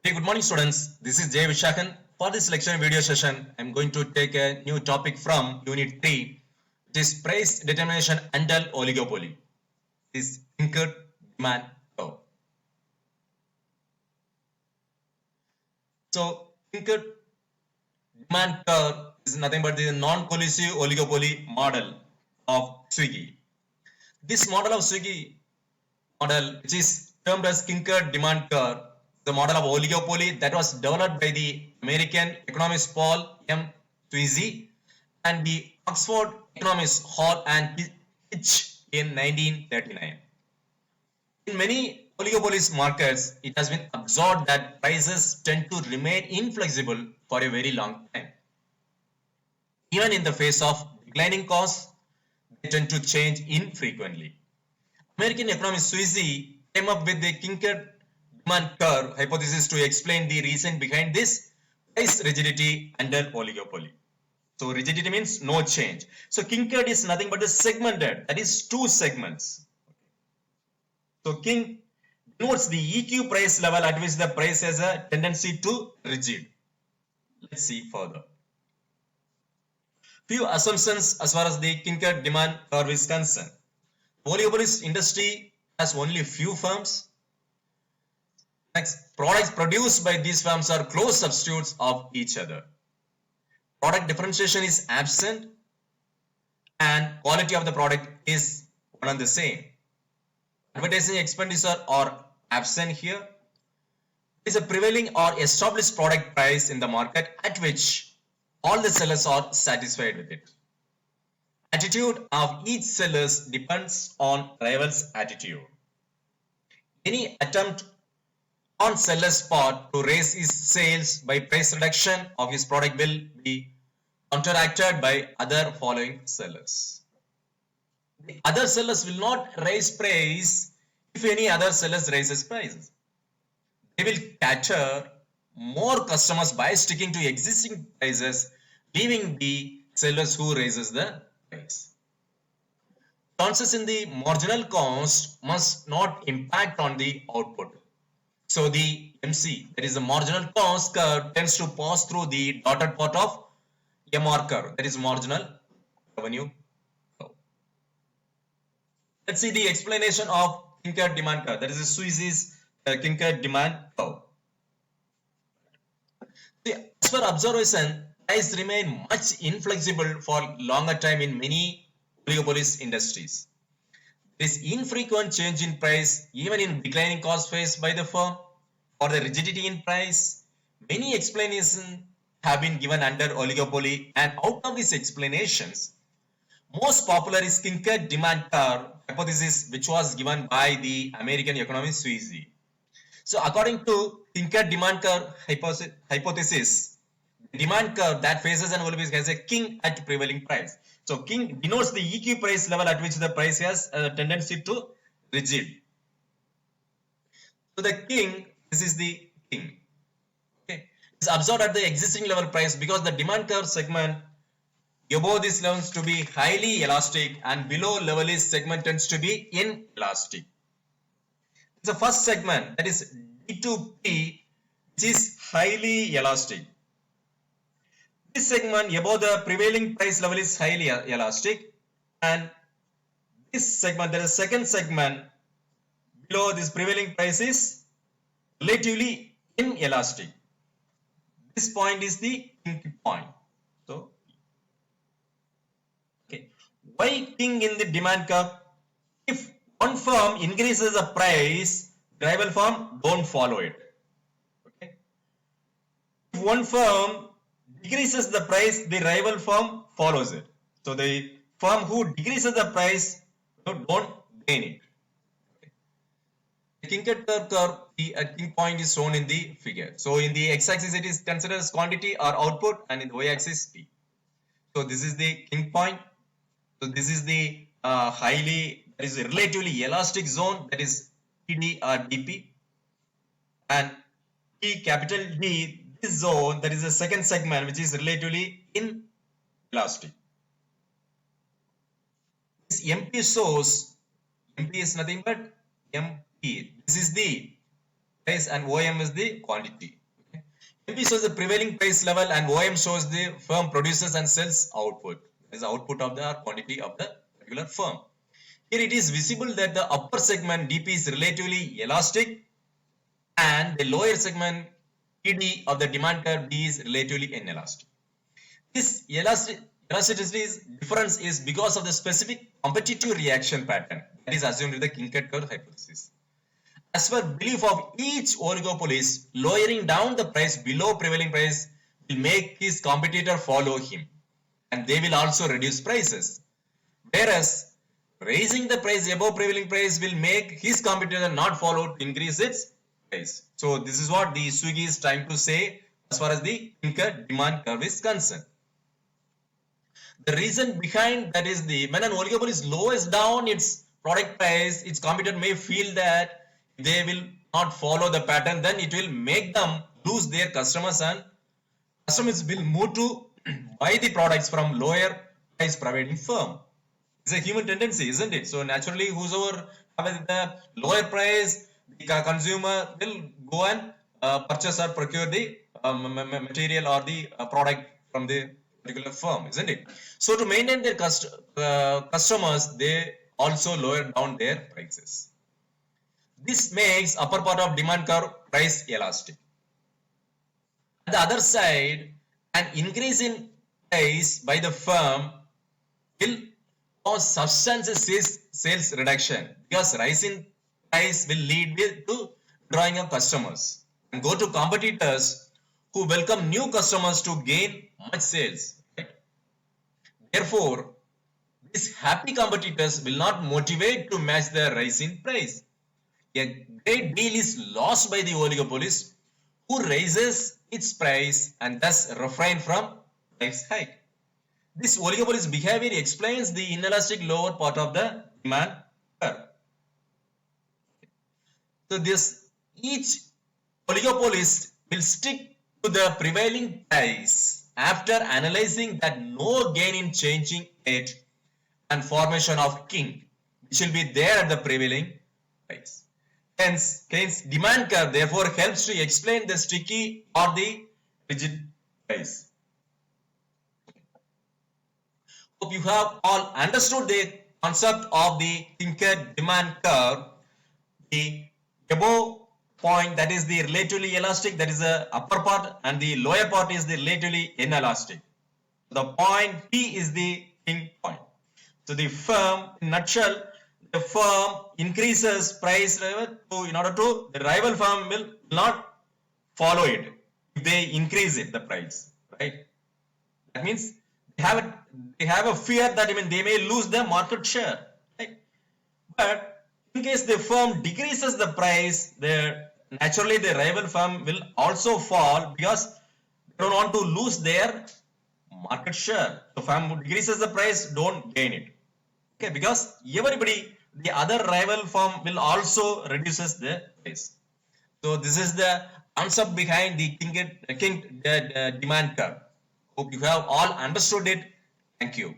Hey, good morning, students. This is Jay Vishakhan. For this lecture video session, I'm going to take a new topic from Unit 3, which is price determination under oligopoly. This is Kinked demand curve. So, Kinked demand curve is nothing but the non-collusive oligopoly model of Swiggy. This model of Swiggy model, which is termed as Kinked demand curve, the model of oligopoly that was developed by the American economist Paul M. Swiggy and the Oxford economists Hall and Hitch in 1939. In many oligopoly markets, it has been observed that prices tend to remain inflexible for a very long time. Even in the face of declining costs, they tend to change infrequently. American economist Swiggy came up with the Kinked demand curve hypothesis to explain the reason behind this price rigidity under oligopoly. So rigidity means no change. So Kinked is nothing but a segmented, that is two segments. So Kinked denotes the EQ price level at which the price has a tendency to rigid. Let's see further. Few assumptions as far as the Kinked demand curve is concerned. Oligopoly industry has only few firms. Next, products produced by these firms are close substitutes of each other. Product differentiation is absent and quality of the product is one and the same. Advertising expenditure are absent here. There is a prevailing or established product price in the market at which all the sellers are satisfied with it. Attitude of each seller depends on rival's attitude. Any attempt on seller's part to raise his sales by price reduction of his product will be counteracted by other following sellers. The other sellers will not raise price if any other sellers raises prices. They will capture more customers by sticking to existing prices, leaving the sellers who raises the price. Chances in the marginal cost must not impact on the output. So the MC, that is the marginal cost curve, tends to pass through the dotted part of MR curve, that is marginal revenue curve. Let's see the explanation of Kinked demand curve, that is the Swiggy's Kinked demand curve. See, as per observation, price remain much inflexible for longer time in many oligopoly industries. There is infrequent change in price even in declining cost faced by the firm. For the rigidity in price, many explanations have been given under oligopoly, and out of these explanations, most popular is Kinked demand curve hypothesis, which was given by the American economist Swiggy. So according to Kinked demand curve hypothesis, the demand curve that faces an oligopoly has a king at prevailing price. So king denotes the EQ price level at which the price has a tendency to rigid. So the king, this is the king. Okay, it's observed at the existing level price because the demand curve segment above this levels to be highly elastic and below level is segment tends to be inelastic. The first segment, that is D2P, which is highly elastic. This segment above the prevailing price level is highly elastic, and this segment, there is a second segment below this prevailing price is relatively inelastic. This point is the king point. So, okay, why king in the demand curve? If one firm increases the price, the rival firm don't follow it. Okay. If one firm decreases the price, the rival firm follows it. So the firm who decreases the price don't gain it. Okay. The Kinked curve, the king point is shown in the figure. So in the x-axis it is considered as quantity or output, and in the y-axis P. So this is the king point. So this is the that is a relatively elastic zone, that is PD or DP, and P capital D, this zone, that is the second segment which is relatively inelastic. This MP shows, MP is nothing but MP. This is the price and OEM is the quantity. Okay. MP shows the prevailing price level and OEM shows the firm produces and sells output. That is the output of the quantity of the particular firm. Here it is visible that the upper segment DP is relatively elastic and the lower segment ED of the demand curve D is relatively inelastic. This elasticity difference is because of the specific competitive reaction pattern that is assumed in the Kinked curve hypothesis. As per belief of each oligopolist, lowering down the price below prevailing price will make his competitor follow him and they will also reduce prices. Whereas raising the price above prevailing price will make his competitor not follow to increase its price. So this is what the Swiggy is trying to say as far as the Kinked demand curve is concerned. The reason behind that is when an oligopoly lowers down its product price, its competitor may feel that they will not follow the pattern, then it will make them lose their customers and customers will move to buy the products from lower price providing firm. It's a human tendency, isn't it? So naturally, whosoever have the lower price, the consumer will go and purchase or procure the material or the product from the particular firm, isn't it? So to maintain their customers, they also lower down their prices. This makes upper part of demand curve price elastic. On the other side, an increase in price by the firm will cause substantial sales reduction because rise in price will lead to drawing of customers and go to competitors who welcome new customers to gain much sales. Right? Therefore, these happy competitors will not motivate to match the rise in price. A great deal is lost by the oligopolist who raises its price and thus refrain from price hike. This oligopolist behavior explains the inelastic lower part of the demand curve. So each oligopolist will stick to the prevailing price after analyzing that no gain in changing it and formation of kink, which will be there at the prevailing price. Hence, Keynes' demand curve therefore helps to explain the sticky or the rigid price. Hope you have all understood the concept of the Kinked demand curve. The above point, that is the relatively elastic, that is the upper part, and the lower part is the relatively inelastic. The point P is the kink point. So the firm, in nutshell, the firm increases price in order to the rival firm will not follow it if they increase it the price, right? That means they have a fear that they may lose their market share, right? But in case the firm decreases the price, naturally the rival firm will also fall because they don't want to lose their market share. The firm who decreases the price don't gain it. Okay, because the other rival firm will also reduces the price. So this is the concept behind the Kinked demand curve. Hope you have all understood it. Thank you.